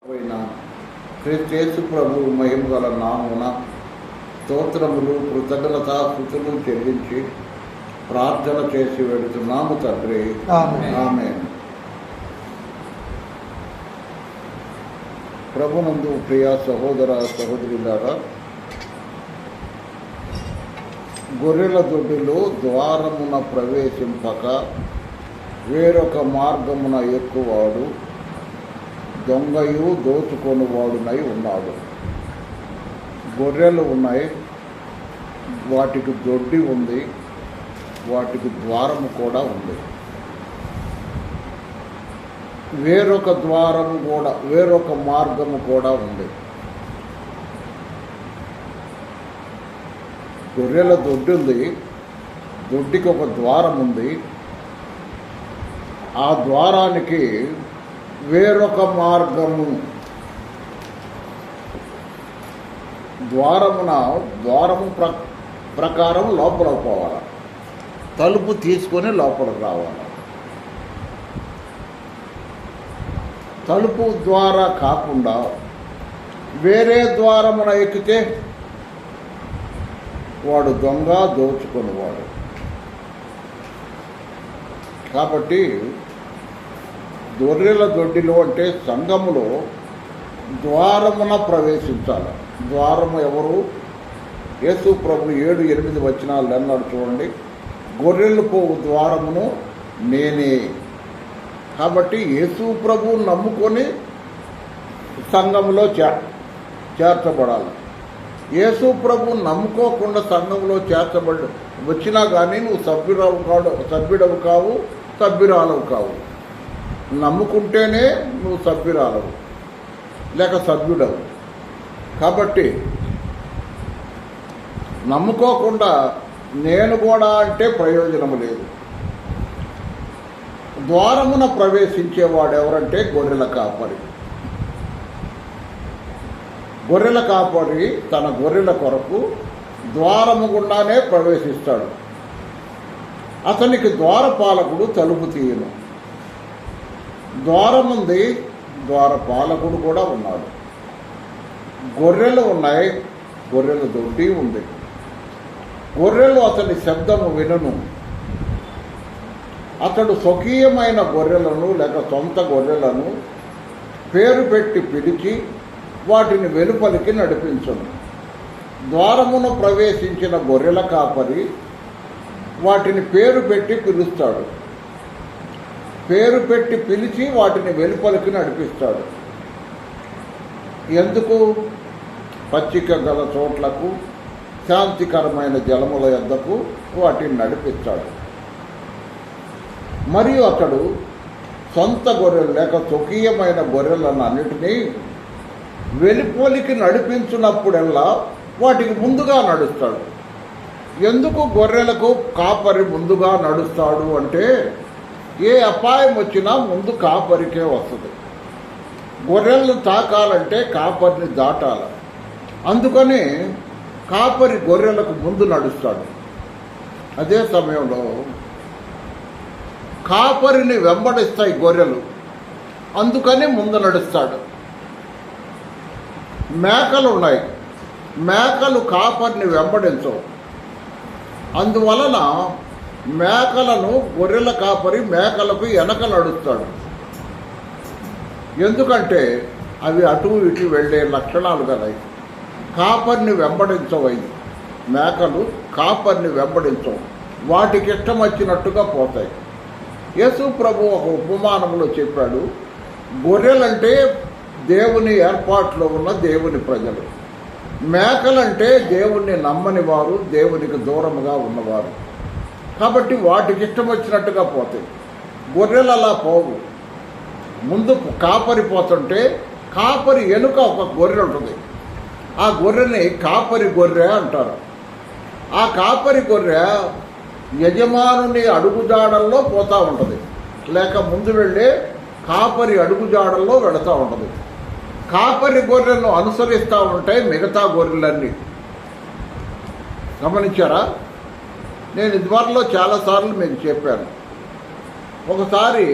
క్రీస్తు ప్రభు మహిమ గల నామున స్తోత్రములు కృతజ్ఞతా స్తుతులు చెల్లించి ప్రార్థన చేసి వెళుతున్నాము తండ్రి. ఆమేన్. ప్రభునందు ప్రియ సహోదర సహోదరులారా, గొర్రెల దొడ్డిలో ద్వారమున ప్రవేశింపక వేరొక మార్గమున ఎక్కువాడు దొంగయు దోచుకొనివాడునై ఉన్నాడు. గొర్రెలు ఉన్నాయి, వాటికి దొడ్డి ఉంది, వాటికి ద్వారము కూడా ఉంది. వేరొక ద్వారము కూడా, వేరొక మార్గము కూడా ఉంది. గొర్రెల దొడ్డి ఉంది, దొడ్డికి ఒక ద్వారం ఉంది. ఆ ద్వారానికి వేరొక మార్గము, ద్వారము ప్రకారం లోపలికి పోవాలి, తలుపు తీసుకొని లోపలికి రావాలి. తలుపు ద్వారా కాకుండా వేరే ద్వారమున ఎక్కితే వాడు దొంగ, దోచుకునేవాడు. కాబట్టి గొర్రెల దొడ్డిలో అంటే సంఘములో ద్వారమున ప్రవేశించాలి. ద్వారము ఎవరు? యేసు ప్రభు 7-8 వచనాలు అన్నాడు చూడండి. గొర్రెలు పోవు ద్వారమును నేనే. కాబట్టి యేసు ప్రభు నమ్ముకొని సంఘంలో చేర్చబడాలి. యేసు ప్రభు నమ్ముకోకుండా సంఘంలో చేర్చబడి వచ్చినా కానీ నువ్వు సభ్యుడవు కావు, సభ్యురాలవు కావు. నమ్ముకుంటేనే నువ్వు సభ్యురాలవు లేక సభ్యుడవు. కాబట్టి నమ్ముకోకుండా నేను కూడా అంటే ప్రయోజనము లేదు. ద్వారమున ప్రవేశించేవాడు ఎవరంటే గొర్రెల కాపరి. గొర్రెల కాపరి తన గొర్రెల కొరకు ద్వారము గుండానే ప్రవేశిస్తాడు. అతనికి ద్వారపాలకుడు తలుపు తీయను. ద్వారముంది, ద్వారపాలకుడు కూడా ఉన్నాడు. గొర్రెలు ఉన్నాయి, గొర్రెల దొడ్డి ఉంది. గొర్రెలు అతని శబ్దము వినను. అతడు స్వకీయమైన గొర్రెలను లేక సొంత గొర్రెలను పేరు పెట్టి పిలిచి వాటిని వెలుపలికి నడిపించును. ద్వారమును ప్రవేశించిన గొర్రెల కాపరి వాటిని పేరు పెట్టి పిలుస్తాడు. పేరు పెట్టి పిలిచి వాటిని వెలుపలికి నడిపిస్తాడు. ఎందుకు? పచ్చిక గల చోట్లకు, శాంతికరమైన జలముల యొద్దకు వాటిని నడిపిస్తాడు. మరియు అతడు సొంత గొర్రెలు లేక స్వకీయమైన గొర్రెలను అన్నిటినీ వెలుపలికి నడిపించినప్పుడల్లా వాటికి ముందుగా నడుస్తాడు. ఎందుకు గొర్రెలకు కాపరి ముందుగా నడుస్తాడు అంటే, ఏ అపాయం వచ్చినా ముందు కాపరికే వస్తుంది. గొర్రెలను తాకాలంటే కాపరిని దాటాలి. అందుకని కాపరి గొర్రెలకు ముందు నడుస్తాడు. అదే సమయంలో కాపరిని వెంబడిస్తాయి గొర్రెలు, అందుకని ముందు నడుస్తాడు. మేకలు ఉన్నాయి, మేకలు కాపరిని వెంబడించవు. అందువలన మేకలను గొర్రెల కాపరి మేకలకు వెనక నడుస్తాడు. ఎందుకంటే అవి అటు ఇటు వెళ్ళే లక్షణాలు కదా. కాపరిని వెంబడించవై మేకలు కాపరిని వెంబడించవు, వాటికి ఇష్టం వచ్చినట్టుగా పోతాయి. యేసు ప్రభు ఒక ఉపమానంలో చెప్పాడు, గొర్రెలంటే దేవుని ఏర్పాటులో ఉన్న దేవుని ప్రజలు, మేకలంటే దేవుణ్ణి నమ్మని వారు, దేవునికి దూరముగా ఉన్నవారు. కాబట్టి వాటికి ఇష్టం వచ్చినట్టుగా పోతాయి. గొర్రెలు అలా పోవు. ముందు కాపరి పోతుంటే కాపరి వెనుక ఒక గొర్రె ఉంటుంది. ఆ గొర్రెని కాపరి గొర్రె అంటారు. ఆ కాపరి గొర్రె యజమానుని అడుగుజాడల్లో పోతూ ఉంటుంది, లేక ముందు వెళ్ళే కాపరి అడుగుజాడల్లో వెళుతూ ఉంటుంది. కాపరి గొర్రెను అనుసరిస్తూ ఉంటాయి మిగతా గొర్రెలన్నీ. గమనించారా? నేను ఇదివరలో చాలాసార్లు మీకు చెప్పాను. ఒకసారి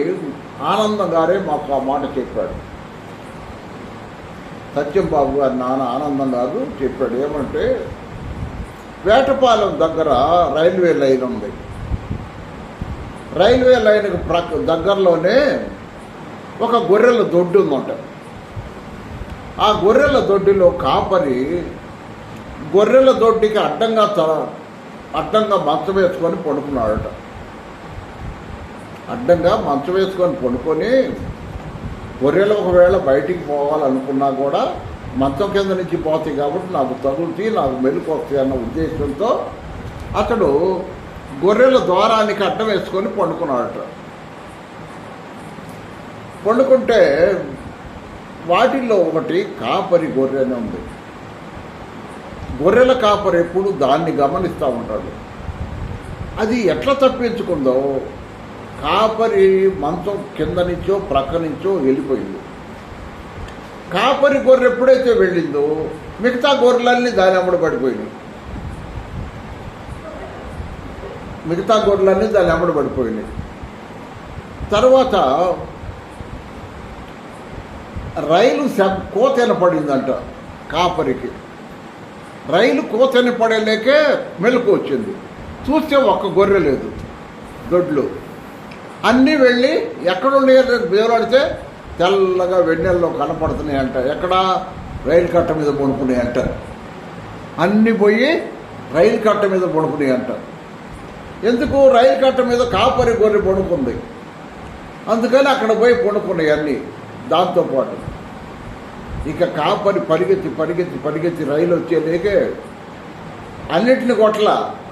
ఆనందం గారే మాకు ఆ మాట చెప్పాడు. సత్యం బాబు గారు నాన్న ఆనందం గారు చెప్పాడు. ఏమంటే వేటపాలెం దగ్గర రైల్వే లైన్ ఉంది. రైల్వే లైన్కి దగ్గరలోనే ఒక గొర్రెల దొడ్డి ఉందంట. ఆ గొర్రెల దొడ్డిలో కాపరి గొర్రెల దొడ్డికి అడ్డంగా మంచం వేసుకొని పడుకున్నాడట. అడ్డంగా మంచం వేసుకొని పడుకొని గొర్రెలు ఒకవేళ బయటికి పోవాలనుకున్నా కూడా మంచం కింద నుంచి పోతాయి కాబట్టి నాకు తగులుతాయి, నాకు మెలకు వస్తాయి అన్న ఉద్దేశంతో అతడు గొర్రెల ద్వారానికి అడ్డం వేసుకొని పండుకున్నాడట. పండుకుంటే వాటిల్లో ఒకటి కాపరి గొర్రె అని ఉంది. గొర్రెల కాపరి ఎప్పుడు దాన్ని గమనిస్తూ ఉంటాడు. అది ఎట్లా తప్పించుకుందో కాపరి మంచం కింద నుంచో ప్రక్క నుంచో వెళ్ళిపోయింది. కాపరి గొర్రె ఎప్పుడైతే వెళ్ళిందో మిగతా గొర్రెలన్నీ దాని అమ్మడి పడిపోయినాయి. తర్వాత రైలు కోత వినపడిందంట కాపరికి. రైలు కోత వినపడలేకే మెలకు వచ్చింది. చూస్తే ఒక్క గొర్రె లేదు దొడ్లు. అన్నీ వెళ్ళి ఎక్కడుండే బేరాడితే తెల్లగా వెన్నెల్లో కనపడుతున్నాయంట. ఎక్కడ? రైలు కట్ట మీద పడుకున్నాయంట. అన్నీ పోయి రైలు కట్ట మీద పడుకున్నాయంట. ఎందుకు? రైలు కట్ట మీద కాపరి గొర్రె పడుకుంది, అందుకని అక్కడ పోయి పడుకున్నాయి అన్నీ దాంతోపాటు. ఇక కాపరి పరిగెత్తి రైలు వచ్చేలేకే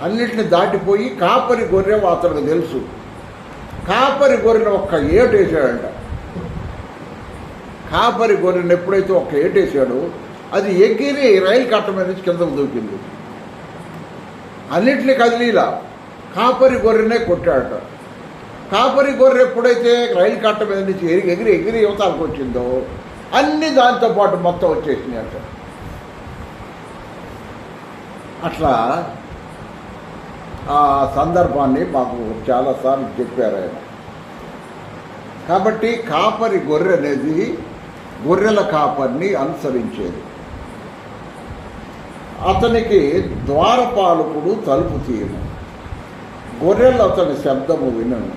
అన్నిటిని దాటిపోయి కాపరి గొర్రె అతనికి తెలుసు. కాపరి గొర్రెను ఒక్క ఏటు వేసాడంట. కాపరి గొర్రెను ఎప్పుడైతే ఒక్క ఏటు వేసాడో అది ఎగిరి రైలు కట్ట మీద నుంచి కిందకు దూకింది. అన్నిటినీ కదిలీలా కాపరి గొర్రెనే కొట్టాడట. కాపరి గొర్రె ఎప్పుడైతే రైలు కట్ట మీద నుంచి ఎగిరి యువతలకు వచ్చిందో అన్నీ దాంతోపాటు మొత్తం వచ్చేసినాయట. అట్లా ఆ సందర్భాన్ని మాకు చాలాసార్లు చెప్పారు ఆయన. కాబట్టి కాపరి గొర్రె అనేది గొర్రెల కాపరిని అనుసరించేది. అతనికి ద్వారపాలకుడు తలుపు తీయను, గొర్రెలు అతని శబ్దము వినను.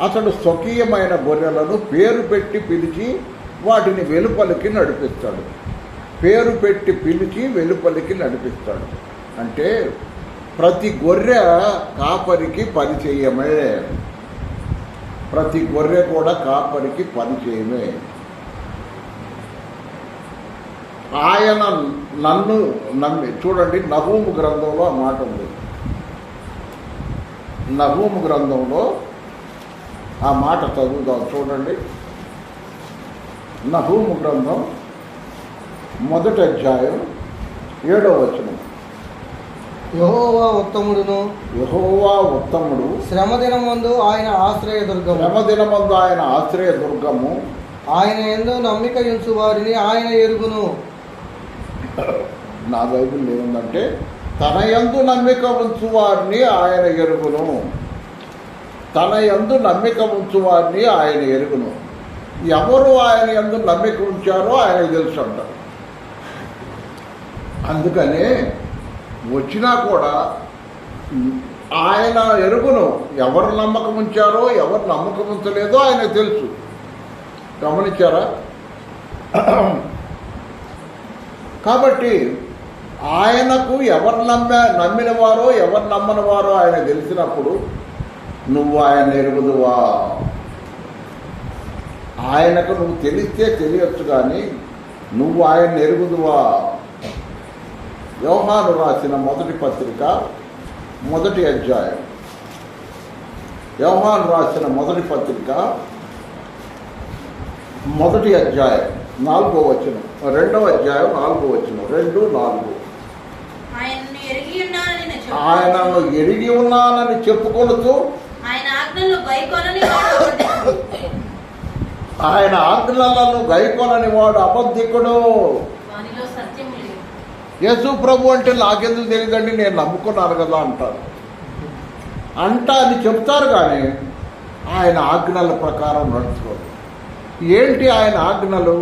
అతడు స్వకీయమైన గొర్రెలను పేరు పెట్టి పిలిచి వాటిని వెలుపలికి నడిపిస్తాడు. నడిపిస్తాడు అంటే ప్రతి గొర్రె కాపరికి పరిచయమే. ప్రతి గొర్రె కూడా కాపరికి పరిచయమే. ఆయన నన్ను నమ్మి చూడండి, నహూము గ్రంథంలో ఆ మాట ఉంది. నహూము గ్రంథంలో ఆ మాట చదువుదాం చూడండి. నహూము గ్రంథం 1వ అధ్యాయం 7వ వచనం. యెహోవా ఉత్తముడు, శ్రమదినమందు ఆయన ఆశ్రయదుర్గము, ఆయన యందు నమ్మిక ఉంచు వారిని ఆయన ఎరుగును. నా బైబిల్ ఏముందంటే తన యందు నమ్మిక ఉంచు వారిని ఆయన ఎరుగును. ఎవరు ఆయన యందు నమ్మిక ఉంచారో ఆయనకు తెలుసు అంటారు. అందుకనే వచ్చినా కూడా ఆయన ఎరుగును. ఎవరు నమ్మకం ఉంచారో ఎవరు నమ్మకం ఉంచలేదో ఆయనకు తెలుసు. గమనించారా? కాబట్టి ఆయనకు ఎవరు నమ్మిన వారో ఎవరు నమ్మని వారో ఆయన తెలిసినప్పుడు నువ్వు ఆయన ఎరుగుదువా? ఆయనకు నువ్వు తెలిస్తే తెలియచ్చు, కానీ నువ్వు ఆయన ఎరుగుదువా? యోహాను రాసిన మొదటి పత్రిక 1వ అధ్యాయం. యోహాను రాసిన మొదటి పత్రిక 1వ అధ్యాయం 4వ వచనం, 2వ అధ్యాయం 4వ వచనం, 2-4. ఆయనను ఎరిగి ఉన్నానని చెప్పుకొనుతూ ఆయన ఆజ్ఞలను గైకొనని వాడు అబద్ధికుడు. యేసు ప్రభు అంటే నాకెందుకు తెలియదండి, నేను నమ్ముకున్నాను కదా అంటారు. అని చెప్తారు, కానీ ఆయన ఆజ్ఞల ప్రకారం నడుచుకోరు. ఏంటి ఆయన ఆజ్ఞలు?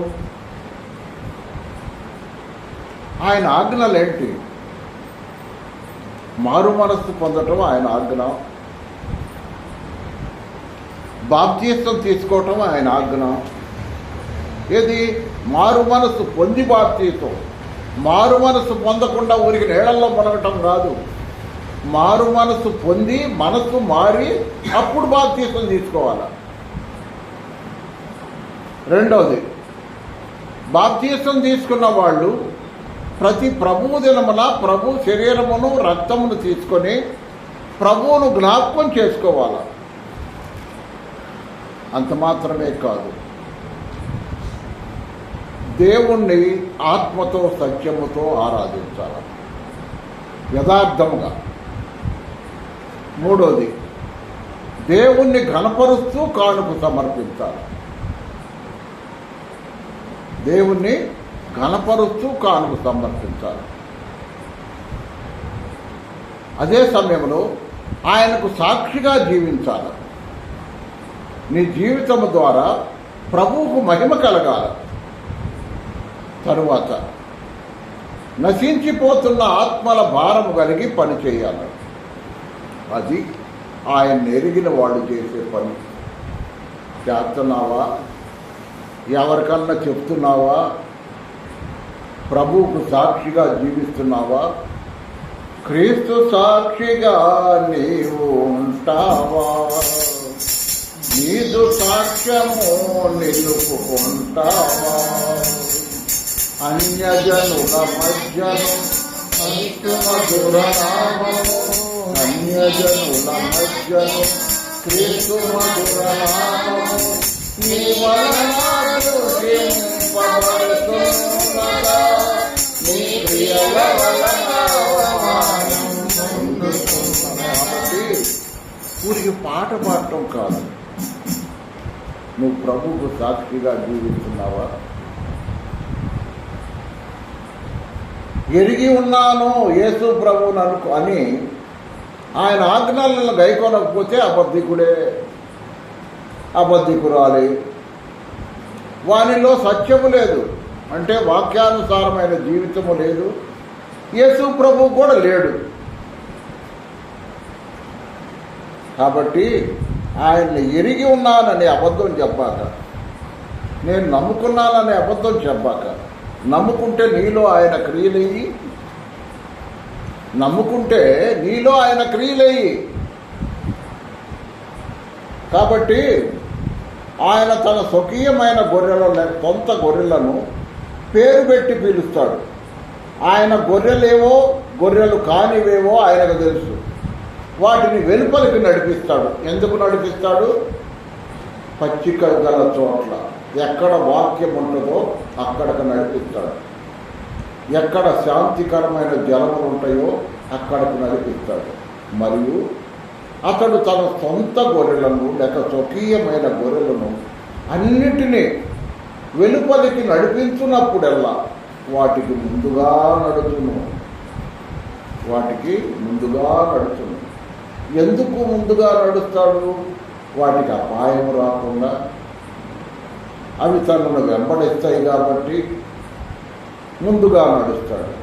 ఆయన ఆజ్ఞలేంటి? మారు మనస్సు పొందటం ఆయన ఆజ్ఞ, బాప్తీసం తీసుకోవటం ఆయన ఆజ్ఞ. ఏది? మారు మనస్సు పొంది బాప్తీసం. మారు మనస్సు పొందకుండా ఊరికి నీళ్ళల్లో మునగటం కాదు. మారు మనస్సు పొంది మనస్సు మారి అప్పుడు బాప్తీసం తీసుకోవాలి. రెండవది, బాప్తీసం తీసుకున్న వాళ్ళు ప్రతి ప్రభువు దినమున ప్రభు శరీరమును రక్తమును తీసుకొని ప్రభువును జ్ఞాపకం చేసుకోవాలి. అంత మాత్రమే కాదు, దేవుణ్ణి ఆత్మతో సత్యముతో ఆరాధించాలి, యథార్థముగా. మూడోది, దేవుణ్ణి ఘనపరుస్తూ కానుక సమర్పించాలి. దేవుణ్ణి ఘనపరుస్తూ కానుక సమర్పించాలి. అదే సమయంలో ఆయనకు సాక్షిగా జీవించాలి. నీ జీవితము ద్వారా ప్రభువుకు మహిమ కలగాలి. తరువాత నశించిపోతున్న ఆత్మల భారము కలిగి పనిచేయాలి. అది ఆయన ఎరిగిన వాళ్ళు చేసే పని. చేస్తున్నావా? ఎవరికన్నా చెప్తున్నావా? ప్రభువుకు సాక్షిగా జీవిస్తున్నావా? క్రీస్తు సాక్షిగా నీవు ఉంటావా? నీదు సాక్ష్యము నిలుపుకుంటావా? అన్యజనుల మధ్యను మధురనామము, అన్యజనుల మధ్యను క్రీస్తు మధురనామము, నీ వలన స్తుతింపబడుతున్నదా, నీ ప్రియల వలన అవమానం పొందుతున్నదా. కాబట్టి ఊరికి పాట పాడటం కాదు, నువ్వు ప్రభువుకు సాక్షిగా జీవిస్తున్నావా? ఎరిగి ఉన్నాను యేసు ప్రభువును అని ఆయన ఆజ్ఞలను గైకొనకపోతే అబద్ధికుడే, అబద్ధికురాలి. వానిలో సత్యము లేదు, అంటే వాక్యానుసారమైన జీవితము లేదు. యేసు ప్రభువు కూడా లేడు. కాబట్టి ఆయన్ని ఎరిగి ఉన్నానని అబద్ధం చెప్పాక, నేను నమ్ముకున్నానని అబద్ధం చెప్పాక, నమ్ముకుంటే నీలో ఆయన క్రియలయ్యి, నమ్ముకుంటే నీలో ఆయన క్రియలయ్యి. కాబట్టి ఆయన తన స్వకీయమైన సొంత గొర్రెలను పేరు పెట్టి పిలుస్తాడు. ఆయన గొర్రెలేవో గొర్రెలు కానివేవో ఆయనకు తెలుసు. వాటిని వెలుపలికి నడిపిస్తాడు. ఎందుకు నడిపిస్తాడు? పచ్చిక గల చోట్ల, ఎక్కడ వాక్యం ఉంటుందో అక్కడికి నడిపిస్తాడు. ఎక్కడ శాంతికరమైన జలములు ఉంటాయో అక్కడికి నడిపిస్తాడు. మరియు అతడు తన సొంత గొర్రెలను లేక స్వకీయమైన గొర్రెలను అన్నిటినీ వెలుపలికి నడిపించున్నప్పుడల్లా వాటికి ముందుగా నడుచును. ఎందుకు ముందుగా నడుస్తాడు? వాటికి అపాయం రాకుండా, అవి తనను వెంబడిస్తాయి కాబట్టి ముందుగా నడుస్తాడు.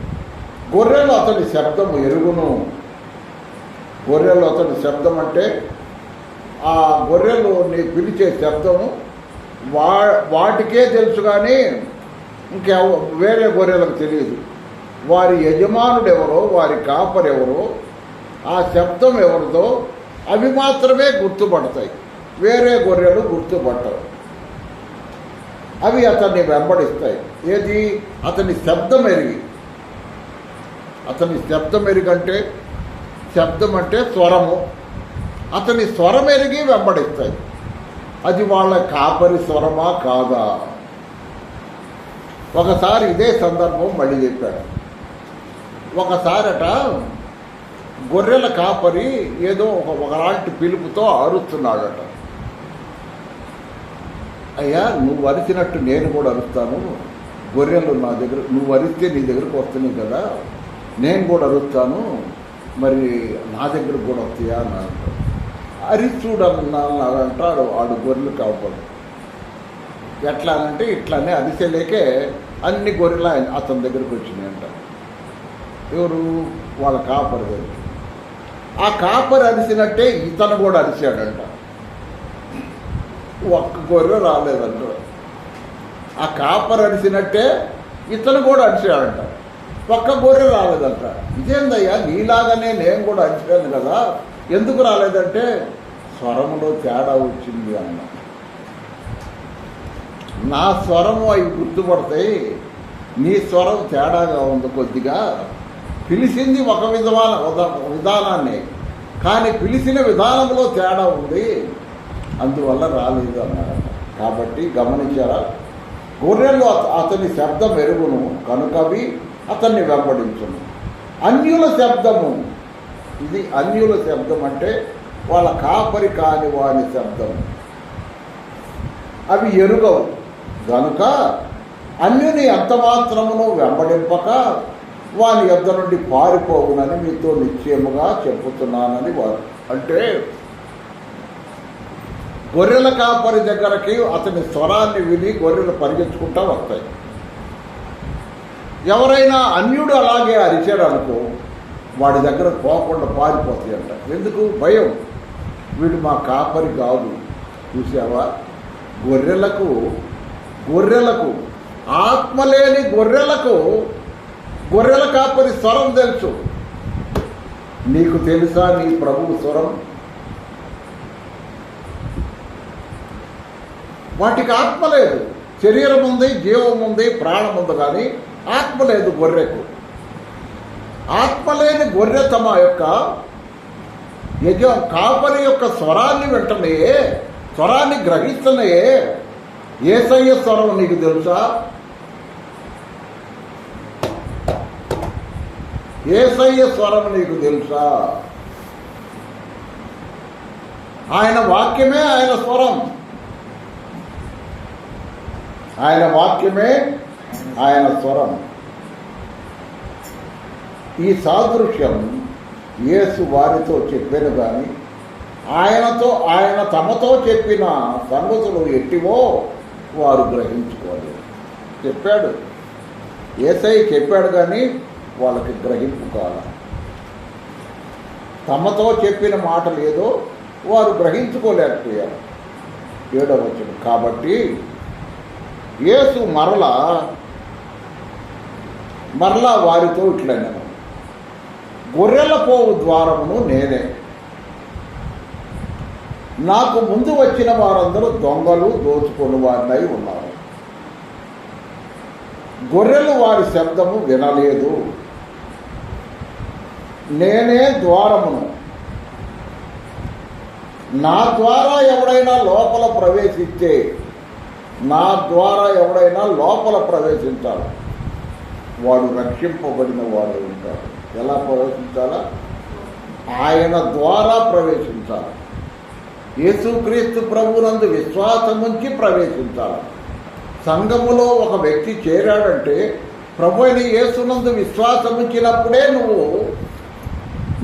గొర్రెలు అతని శబ్దం ఎరుగును. గొర్రెలు అతని శబ్దం అంటే ఆ గొర్రెలు నీ పిలిచే శబ్దము వాటికే తెలుసు, కానీ వేరే గొర్రెలకు తెలియదు. వారి యజమానుడు ఎవరో, వారి కాపరెవరో, ఆ శబ్దం ఎవరిదో అవి మాత్రమే గుర్తుపడతాయి. వేరే గొర్రెలు గుర్తుపట్టరు. అవి అతన్ని వెంబడిస్తాయి. ఏది? అతని శబ్దం ఎరిగి. అతని శబ్దం ఎరిగంటే, శబ్దం అంటే స్వరము. అతని స్వరం ఎరిగి వెంబడిస్తాయి. అది వాళ్ళ కాపరి స్వరమా కాదా? ఒకసారి ఇదే సందర్భం మళ్ళీ చెప్పాడు. ఒకసారట గొర్రెల కాపరి ఏదో ఒకలాంటి పిలుపుతో అరుస్తున్నాడట. అయ్యా, నువ్వు అరిచినట్టు నేను కూడా అరుస్తాను. గొర్రెలు నా దగ్గర, నువ్వు అరిస్తే నీ దగ్గరకు వస్తున్నాయి కదా, నేను కూడా అరుస్తాను, మరి నా దగ్గరకు కూడా వస్తాయా అని అంటాడు. అరిచూడన్నాడంటాడు ఆడు గొర్రెలు కాపాడు. ఎట్లా అంటే ఇట్లానే అరిసేలేకే అన్ని గొర్రెలు అతని దగ్గరకు వచ్చినాయంట. ఎవరు? వాళ్ళ కాపరి దగ్గర. ఆ కాపరి అరిసినట్టే ఇతను కూడా అరిచాడంట. ఒక్క గొర్రె రాలేదంట. ఆ కాపరి అరిసినట్టే ఇతను కూడా అరిచాడంట. ఒక్క గొర్రె రాలేదంట. ఇదేందయ్యా, నీలాగానే నేను కూడా అరిచాను కదా, ఎందుకు రాలేదంటే స్వరంలో తేడా వచ్చింది అన్న. నా స్వరము అవి గుర్తుపడతాయి, నీ స్వరం తేడాగా ఉంది కొద్దిగా. పిలిచింది ఒక విధానాన్ని, కానీ పిలిచిన విధానంలో తేడా ఉంది, అందువల్ల రాలేదు అన్నారట. కాబట్టి గమనించారా, గొర్రెలు అతని శబ్దం ఎరుగును కనుకవి అతన్ని వెంబడించును. అన్యుల శబ్దము, ఇది అన్యుల శబ్దం అంటే వాళ్ళ కాపరి కాని వాని శబ్దం, అవి ఎరుగవు గనుక అన్యుని ఎంత మాత్రమును వెంబడింపక వాని యొద్ద నుండి పారిపోవునని మీతో నిశ్చయముగా చెప్పుతున్నానని వారు. అంటే గొర్రెల కాపరి దగ్గరకి అతని స్వరాన్ని విని గొర్రెలు పరిగెత్తుకుంటా వస్తాయి. ఎవరైనా అన్యుడు అలాగే అరిచాడు అనుకో, వాడి దగ్గర పోకుండా పారిపోతాయి అంట. ఎందుకు? భయం. వీడు మా కాపరి కాదు. చూసావా, గొర్రెలకు ఆత్మలేని గొర్రెలకు గొర్రెల కాపరి స్వరం తెలుసు. నీకు తెలుసా నీ ప్రభువు స్వరం? వాటికి ఆత్మ లేదు. శరీరం ఉంది, జీవం ఉంది, ప్రాణం ఉంది, కానీ ఆత్మ లేదు గొర్రెకు. ఆత్మ లేని గొర్రె తమ యొక్క కాపరి యొక్క స్వరాన్ని వెంటనే, స్వరాన్ని గ్రహిస్తనే. యేసయ్య స్వరం నీకు తెలుసా? యేసయ్య స్వరం నీకు తెలుసా? ఆయన వాక్యమే ఆయన స్వరం, ఆయన వాక్యమే ఆయన స్వరం. ఈ సాదృశ్యం యేసు వారితో చెప్పాను, కానీ ఆయన తమతో చెప్పిన సంగతులు ఎట్టివో వారు గ్రహించుకోలేదు. చెప్పాడు, యేసయ్య చెప్పాడు, కానీ వాళ్ళకి గ్రహింపు కాల. తమతో చెప్పిన మాటలు ఏదో వారు గ్రహించుకోలేకపోయారు. 7వ వచనం. కాబట్టి యేసు మరలా వారితో ఇట్లనెను, గొర్రెల పోవు ద్వారమును నేనే. నాకు ముందు వచ్చిన వారందరూ దొంగలు, దోచుకొని వారినై ఉన్నారు. గొర్రెలు వారి శబ్దము వినలేదు. నేనే ద్వారమును. నా ద్వారా ఎవడైనా లోపల ప్రవేశించాలి, వాడు రక్షింపబడిన వాడు ఉంటాడు. ఎలా ప్రవేశించాలా? ఆయన ద్వారా ప్రవేశించాలి. యేసుక్రీస్తు ప్రభునందు విశ్వాసముంచి ప్రవేశించాలి. సంఘములో ఒక వ్యక్తి చేరాడంటే ప్రభు అయిన యేసునందు విశ్వాసముంచినప్పుడే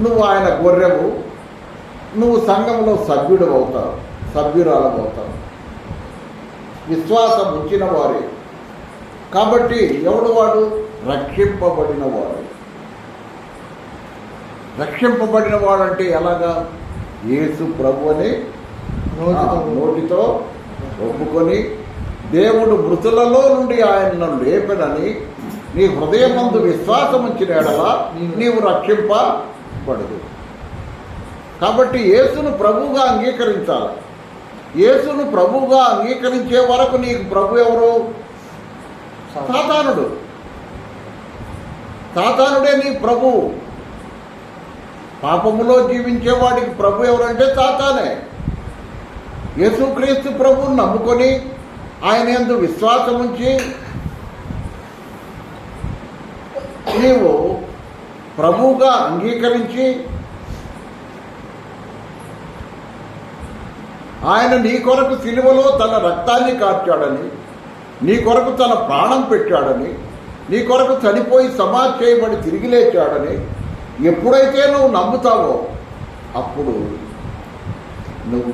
నువ్వు ఆయన గొర్రెవు, నువ్వు సంఘంలో సభ్యురాలు అవుతావు. విశ్వాసం ఉంచిన వారే. కాబట్టి ఎవడు వాడు? రక్షింపబడిన వాడు. రక్షింపబడిన వాడంటే ఎలాగా? యేసు ప్రభు అని నోటితో ఒప్పుకొని, దేవుడు మృతులలో నుండి ఆయనను లేపెనని నీ హృదయమందు విశ్వాసం ఉంచిన ఎడలా నీవు రక్షింపబడదు. కాబట్టి యేసును ప్రభువుగా అంగీకరించాలి. యేసును ప్రభువుగా అంగీకరించే వరకు నీకు ప్రభు ఎవరు? సాతానుడు. సాతానుడే నీ ప్రభు. పాపములో జీవించేవాడికి ప్రభు ఎవరంటే సాతానే. యేసుక్రీస్తు ప్రభువుని నమ్ముకొని ఆయన యందు విశ్వాసం ఉంచి నీవు ప్రభువుగా అంగీకరించి ఆయన నీ కొరకు సిలువలో తన రక్తాన్ని కార్చాడని, నీ కొరకు తన ప్రాణం పెట్టాడని, నీ కొరకు చనిపోయి సమాధి చేయబడి తిరిగి లేచాడని ఎప్పుడైతే నువ్వు నమ్ముతావో అప్పుడు నువ్వు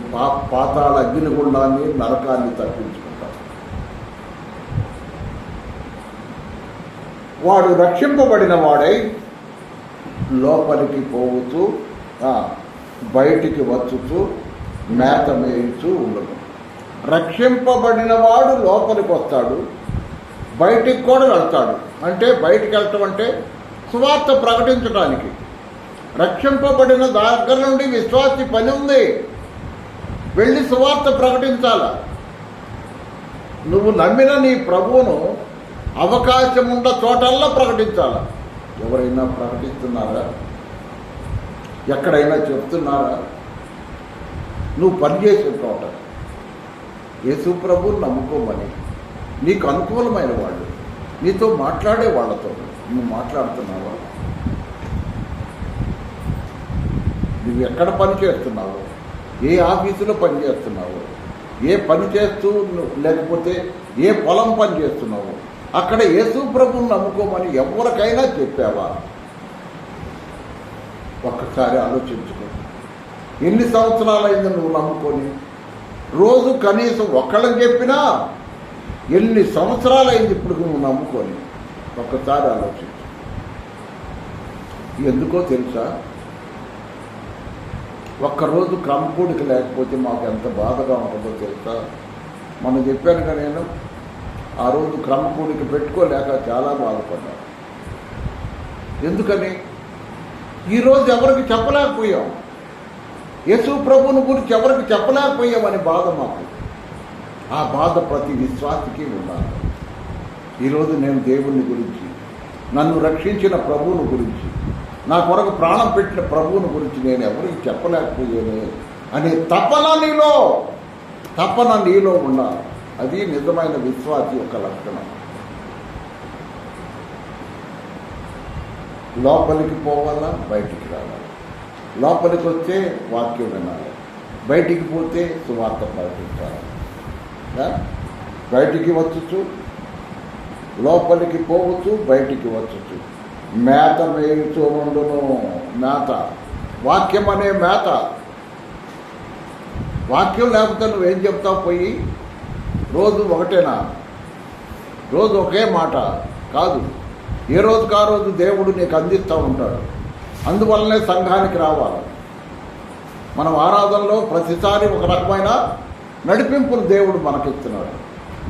పాతాళ అగ్నిగుండాన్ని, నరకాన్ని తప్పించుకుంటావు. వాడు రక్షింపబడిన వాడై లోపలికి పోవచ్చు, బయటికి వచ్చుతూ మేత మేయుచూ ఉండదు. రక్షింపబడిన వాడు లోపలికి వస్తాడు, బయటికి కూడా వెళ్తాడు. అంటే బయటికి వెళ్ళటం అంటే సువార్త ప్రకటించడానికి. రక్షింపబడిన దగ్గర నుండి విశ్వాసి పని ఉంది, వెళ్ళి సువార్త ప్రకటించాల. నువ్వు నమ్మిన నీ ప్రభువును అవకాశం ఉన్న చోటల్లా ప్రకటించాల. ఎవరైనా ప్రకటిస్తున్నారా? ఎక్కడైనా చెప్తున్నారా? నువ్వు పనిచేసే చోట యేసు ప్రభువును నమ్ముకోమని, నీకు అనుకూలమైన వాళ్ళు, నీతో మాట్లాడే వాళ్ళతో నువ్వు మాట్లాడుతున్నావా? నువ్వు ఎక్కడ పని చేస్తున్నావు, ఏ ఆఫీసులో పని చేస్తున్నావు, ఏ పని చేస్తూ లేకపోతే ఏ పొలం పని చేస్తున్నావు, అక్కడ యేసు ప్రభువును నమ్ముకోమని ఎవరికైనా చెప్పావా? ఒక్కసారి ఆలోచించుకో. ఎన్ని సంవత్సరాలైంది నువ్వు నమ్ముకొని? రోజు కనీసం ఒక్కళ్ళకి చెప్పినా ఎన్ని సంవత్సరాలైంది ఇప్పుడు నువ్వు నమ్ముకొని? ఒక్కసారి ఆలోచించు. ఎందుకో తెలుసా? ఒక్కరోజు క్రమకూడిక లేకపోతే మాకు ఎంత బాధగా ఉంటుందో తెలుసా? మనం చెప్పాను కదా, నేను ఆ రోజు క్రమకూడిక పెట్టుకోలేక చాలా బాధపడ్డా. ఎందుకని? ఈరోజు ఎవరికి చెప్పలేకపోయాం, యేసు ప్రభువుని గురించి ఎవరికి చెప్పలేకపోయామని బాధ మాకు. ఆ బాధ ప్రతి విశ్వాసికి ఉండాలి. ఈరోజు నేను దేవుని గురించి, నన్ను రక్షించిన ప్రభువుని గురించి, నా కొరకు ప్రాణం పెట్టిన ప్రభువుని గురించి నేను ఎవరికి చెప్పలేకపోయాను అనే తపన నీలో ఉండాలి. అది నిజమైన విశ్వాసి యొక్క లక్షణం. లోపలికి పోవాలా, బయటికి రావాలి. లోపలికి వస్తే వాక్యం వినాలి, బయటికి పోతే సువార్త ప్రకటించాలి. బయటికి వచ్చుచు, లోపలికి పోవచ్చు, బయటికి వచ్చుచు మేత మేయుచూ ఉండును. మేత, వాక్యం అనే మేత. వాక్యం లేకపోతే నువ్వేం చెప్తావు? పోయి రోజు ఒకటేనా? రోజు ఒకే మాట కాదు. ఏ రోజుకు ఆ రోజు దేవుడు నీకు అందిస్తూ ఉంటాడు. అందువల్లనే సంఘానికి రావాలి. మనం ఆరాధనలో ప్రతిసారి ఒక రకమైన నడిపింపును దేవుడు మనకిస్తున్నాడు.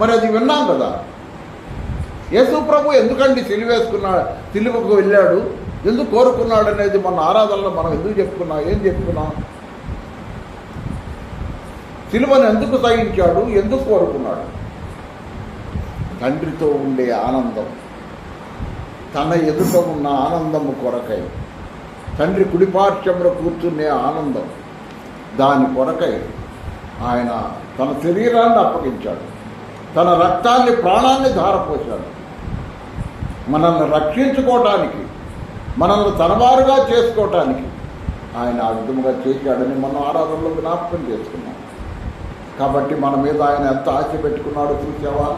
మరి అది విన్నాం కదా. యేసు ప్రభు ఎందుకండి సిలువకు వెళ్ళాడు, ఎందుకు కోరుకున్నాడు అనేది మన ఆరాధనలో మనం ఎందుకు చెప్పుకున్నాం? ఏం చెప్పుకున్నాం? సిలువను ఎందుకు సహించాడు, ఎందుకు కోరుకున్నాడు? తండ్రితో ఉండే ఆనందం, తన ఎదుట ఉన్న ఆనందము కొరకై, తండ్రి కుడిపార్శ్వంలో కూర్చునే ఆనందం, దాని కొరకై ఆయన తన శరీరాన్ని అప్పగించాడు, తన రక్తాన్ని, ప్రాణాన్ని ధారపోశాడు. మనల్ని రక్షించుకోవటానికి, మనల్ని తనవారుగా చేసుకోవటానికి ఆయన ఆ విధముగా చేశాడని మనం ఆరాధనలో జ్ఞాపకం చేసుకున్నాం. కాబట్టి మన మీద ఆయన ఎంత ఆశ పెట్టుకున్నాడో చూసావా?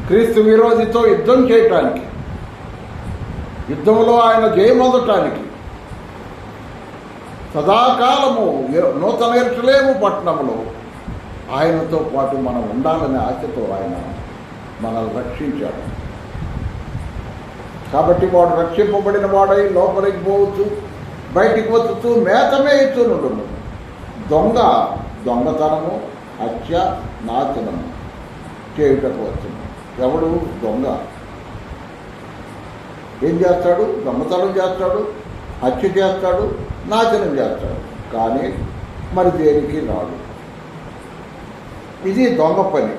క్రీస్తు విరోధితో యుద్ధం చేయటానికి, యుద్ధంలో ఆయన జయమొందటానికి, సదాకాలము నూతన యెరూషలేము పట్టణంలో ఆయనతో పాటు మనం ఉండాలనే ఆశతో ఆయన మనల్ని రక్షించాడు. కాబట్టి వాడు రక్షింపబడిన వాడై లోపలికి పోవచ్చు, బయటికి వచ్చుతూ మేత మేయుచుండును. దొంగతనము, హత్య, నాశనము చేయుటకు వచ్చును. ఎవడు దొంగ? ఏం చేస్తాడు? దొంగతనం చేస్తాడు, హత్య చేస్తాడు, నాశనం చేస్తాడు. కానీ మరి దేనికి రాడు. ఇది దొంగ పని.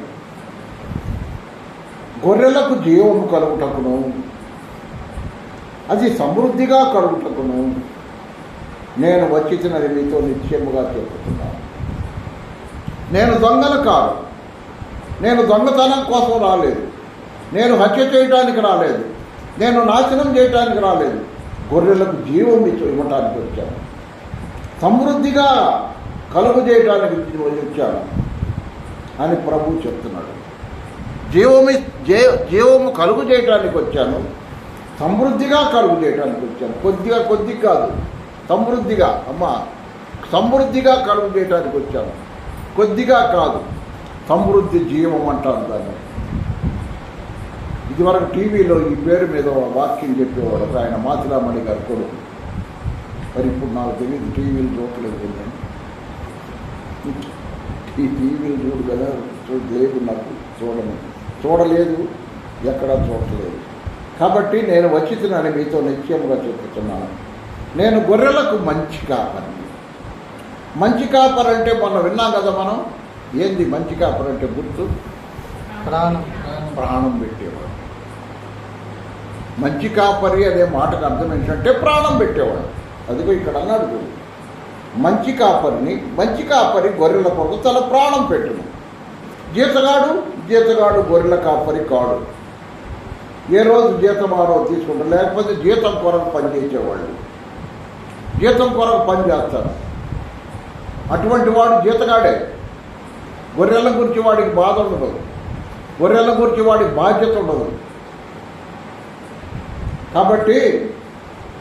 గొర్రెలకు జీవము కలుగుటకును, అది సమృద్ధిగా కలుగుటకును నేను వచ్చినది మీతో నిశ్చయముగా చెప్పుతున్నాను. నేను దొంగను కాదు, నేను దొంగతనం కోసం రాలేదు, నేను హత్య చేయడానికి రాలేదు, నేను నాశనం చేయడానికి రాలేదు, గొర్రెలకు జీవం ఇవ్వటానికి వచ్చాను, సమృద్ధిగా కలుగు చేయడానికి వచ్చాను అని ప్రభు చెప్తున్నాడు. జీవము కలుగు చేయడానికి వచ్చాను, సమృద్ధిగా కలుగు చేయడానికి వచ్చాను. కొద్ది కాదు, సమృద్ధిగా. సమృద్ధిగా కలుగు చేయడానికి వచ్చాను, కొద్దిగా కాదు. సమృద్ధి జీవం అంటారు దాన్ని. ఇదివరకు టీవీలో ఈ పేరు మీద వాక్యం చెప్పేవాడు ఆయన మాచిరామణి గారు కొడుకు. మరి ఇప్పుడు నాకు తెలియదు, టీవీలు చూడలేదు నేను. ఈ టీవీలు చూడు కదా, లేదు నాకు చూడలేదు, ఎక్కడా చూడలేదు. కాబట్టి నేను వచ్చినాను మీతో నిశ్చయముగా చెప్తున్నాను. నేను గొర్రెలకు మంచి కాపరిని. మంచి కాపరి అంటే మనం విన్నాం కదా మనం. ఏంది మంచి కాపరి అంటే గుర్తు? ప్రాణం పెట్టేవాడు. మంచి కాపరి అనే మాటకు అర్థం ఏంటంటే ప్రాణం పెట్టేవాడు. అదిగో ఇక్కడ అన్నాడు చూడు, మంచి కాపరిని. మంచి కాపరి గొర్రెల కొరకు తన ప్రాణం పెట్టును. జీతగాడు గొర్రెల కాపరి కాడు. ఏ రోజు జీతం ఆ రోజు తీసుకుంటారు, లేకపోతే జీతం కొరకు పనిచేసేవాళ్ళు జీతం కొరకు పని చేస్తారు. అటువంటి వాడు జీతగాడే. గొర్రెల గురించి వాడికి బాధ ఉండదు, గొర్రెల గురించి వాడికి బాధ్యత ఉండదు. కాబట్టి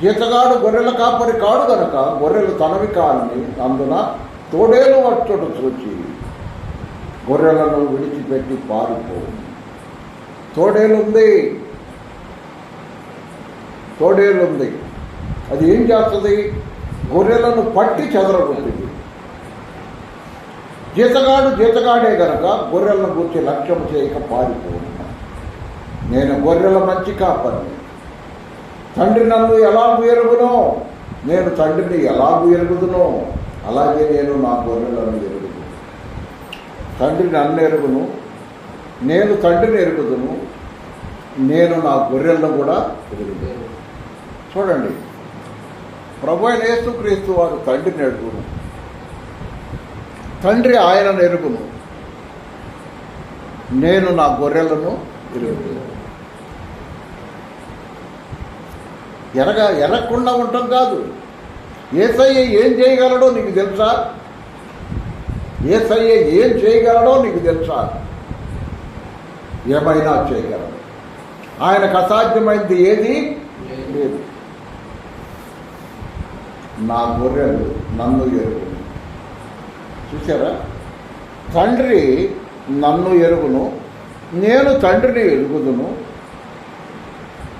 జీతగాడు గొర్రెల కాపరి కాడు కనుక గొర్రెలు తనవి కాని అందున తోడేలు వచ్చుడు చూచి గొర్రెలను విడిచిపెట్టి పారిపో. తోడేలుంది, అది ఏం చేస్తుంది? గొర్రెలను పట్టి చెదరగొట్టింది. జీతగాడే గనక గొర్రెలను గురించి లక్ష్యం చేయక పారిపోను. నేను గొర్రెల మంచి కాపరిని. తండ్రి నన్ను ఎలాగూ ఎరుగునో, నేను తండ్రిని ఎలాగూ ఎరుగుదునో, అలాగే నేను నా గొర్రెలను ఎరుగుదును. తండ్రి నన్ను ఎరుగును, నేను తండ్రిని ఎరుగుదును, నేను నా గొర్రెలను కూడా ఎరుగుదును. చూడండి, ప్రభు అయిన యేసుక్రీస్తు వారు తండ్రిని ఎరుగును, తండ్రి ఆయనను ఎరుగును, నేను నా గొర్రెలను ఎరుగుదును. ఎరగకుండా ఉండటం కాదు. యేసయ్య ఏం చేయగలడో నీకు తెలుసా? యేసయ్య ఏం చేయగలడో నీకు తెలుసా? ఏమైనా చేయగలడు. ఆయనకు అసాధ్యమైంది ఏది లేదు. నా గొర్రెలు నన్ను ఎరుగును. చూసారా? తండ్రి నన్ను ఎరుగును, నేను తండ్రిని ఎరుగుదును,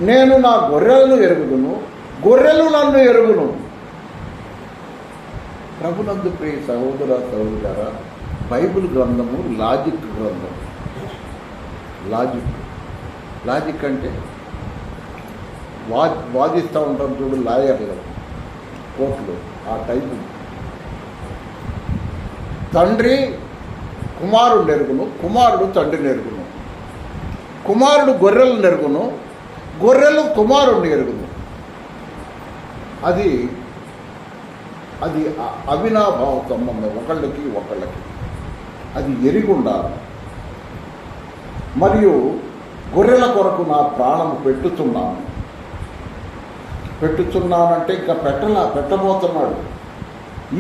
నేను నా గొర్రెలను ఎరుగుదును, గొర్రెలు నన్ను ఎరుగును. ప్రభునందు ప్రియ సహోదరా, బైబిల్ గ్రంథము లాజిక్ గ్రంథం. లాజిక్ అంటే వాదిస్తూ ఉంటాం చూడు లాయర్లు కోర్టులు, ఆ టైపు. తండ్రి కుమారుడు ఎరుగును, కుమారుడు తండ్రిని ఎరుగును, కుమారుడు గొర్రెలను ఎరుగును, గొర్రెలు కుమారుడిని ఎరుగును. అది అవినాభావ సంబంధం, ఒకళ్ళకి అది ఎరిగి ఉండాలి. మరియు గొర్రెల కొరకు నా ప్రాణం పెట్టుచున్నానంటే ఇంకా పెట్టబోతున్నాడు.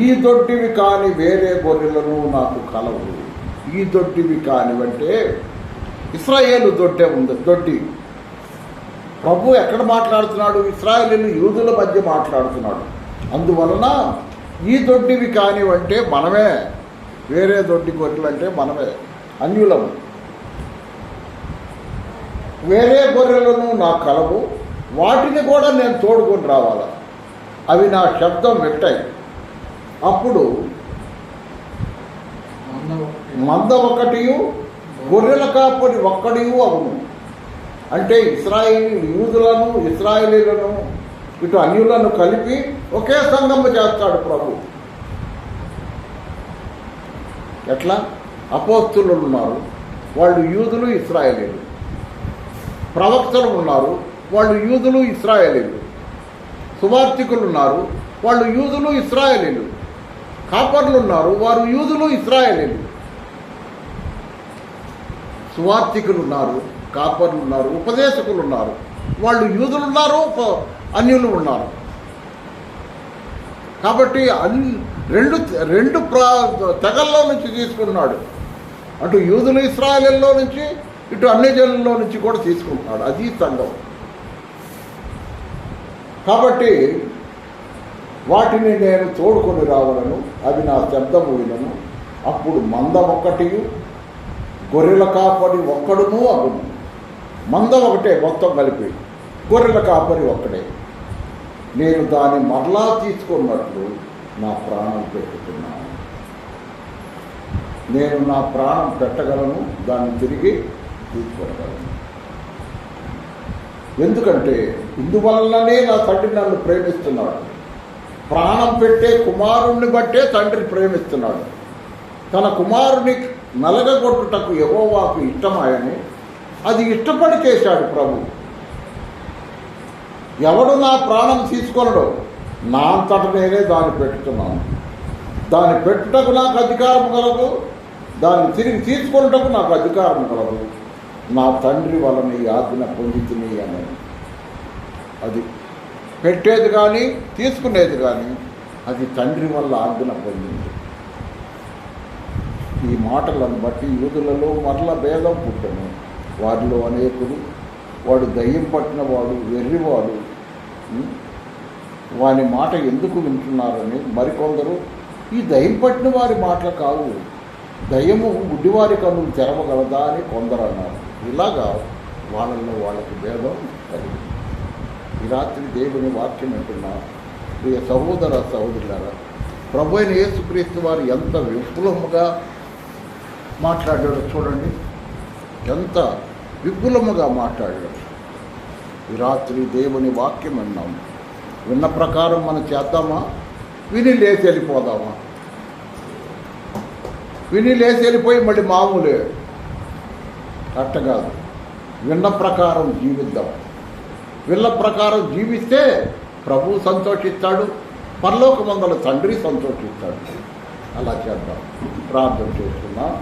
ఈ దొడ్డివి కాని వేరే గొర్రెలను నాకు కలవు. ఈ దొడ్డివి కానివంటే ఇశ్రాయేలు దొడ్డే ఉంది. దొడ్డి ప్రభు ఎక్కడ మాట్లాడుతున్నాడు? ఇశ్రాయేలీలు యూదుల మధ్య మాట్లాడుతున్నాడు. అందువలన ఈ దొడ్డివి కానివంటే మనమే, వేరే దొడ్డి గొర్రెలు అంటే మనమే, అన్యులము. వేరే గొర్రెలను నా కలవు, వాటిని కూడా నేను తోడుకొని రావాలా. అవి నా శబ్దం వింటాయి. అప్పుడు మంద ఒకటియు గొర్రెల కాపరి ఒక్కడియు అవును. అంటే యూదులను ఇశ్రాయేలీలను ఇటు అన్యులను కలిపి ఒకే సంఘము చేస్తాడు ప్రభు. ఎట్లా? అపోస్తులు ఉన్నారు, వాళ్ళు యూదులు ఇశ్రాయేలీలు. ప్రవక్తలు ఉన్నారు, వాళ్ళు యూదులు ఇశ్రాయేలీలు. సువార్తికులు ఉన్నారు, వాళ్ళు యూదులు ఇశ్రాయేలీలు. కాపర్లు ఉన్నారు, వారు యూదులు ఇశ్రాయేలీలు. సువార్తికులు ఉన్నారు, కాపర్లు ఉన్నారు, ఉపదేశకులు ఉన్నారు, వాళ్ళు యూదులు ఉన్నారు, అన్యులు ఉన్నారు. కాబట్టి రెండు తెగల్లో నుంచి తీసుకున్నాడు. అటు యూదులు ఇశ్రాయేలీల్లో నుంచి, ఇటు అన్ని జనుల్లో నుంచి కూడా తీసుకుంటున్నాడు. అది సంఘం. కాబట్టి వాటిని నేను తోడుకొని రావలను, అవి నా శబ్దము వినను. అప్పుడు మంద ఒక్కటియు గొర్రెల కాపరి ఒక్కడును అగును. మంద ఒకటే మొత్తం కలిపి, గొర్రెల కాపరి ఒక్కడే. నేను దాన్ని మరలా తీసుకున్నట్లు నా ప్రాణం పెట్టుకున్నాను. నేను నా ప్రాణం పెట్టగలను, దాన్ని తిరిగి తీసుకోగలను. ఎందుకంటే ఇందువల్లనే నా తండ్రి నన్ను ప్రేమిస్తున్నాడు. ప్రాణం పెట్టే కుమారుణ్ణి బట్టే తండ్రి ప్రేమిస్తున్నాడు. తన కుమారుని నలగగొట్టుటకు యెహోవాకు ఇష్టమాయని అది ఇష్టపడి చేశాడు ప్రభు. ఎవడు నా ప్రాణం తీసుకొనడో నా అంతట నేనే దాన్ని పెట్టుతున్నాను. దాన్ని పెట్టుటకు నాకు అధికారం కలదు, దాన్ని తిరిగి తీసుకొనుటకు నాకు అధికారం కలదు. నా తండ్రి వలన ఈ ఆజ్ఞ పొందితిని అని. అది పెట్టేది కానీ తీసుకునేది కానీ అది తండ్రి వల్ల ఆజ్ఞ పొందింది. ఈ మాటలను బట్టి యూదులలో మరల భేదం పుట్టను. వారిలో అనేకులు వాడు దయ్యం పట్టిన వాడు, వెర్రివాడు, వాని మాట ఎందుకు వింటున్నారని, మరికొందరు ఈ దయ్యం పట్టిన వారి మాటలు కావు, దయ్యము గుడ్డివారి కన్నులు తెరవగలదా అని కొందరు అన్నారు. ఇలాగా వాళ్ళల్లో వాళ్ళకి భేదం కలిగింది. ఈ రాత్రి దేవుని వాక్యం వింటున్న ప్రియ సహోదర సహోదరులారా, ప్రభు అయిన యేసుక్రీస్తు వారు ఎంత విపులముగా మాట్లాడాడో చూడండి. ఎంత విపులముగా మాట్లాడాడు. ఈ రాత్రి దేవుని వాక్యం విన్నాం. విన్న ప్రకారం మనం చేద్దామా? విని లేచి వెళ్ళిపోదామా? విని లేచి వెళ్ళిపోయి మళ్ళీ మామూలే అట్ట కాదు. విన్న ప్రకారం జీవిద్దాం. విన్న ప్రకారం జీవిస్తే ప్రభువు సంతోషిస్తాడు, పరలోకమందుల తండ్రి సంతోషిస్తాడు. అలా చేద్దాం. ప్రార్థన చేస్తున్నాం.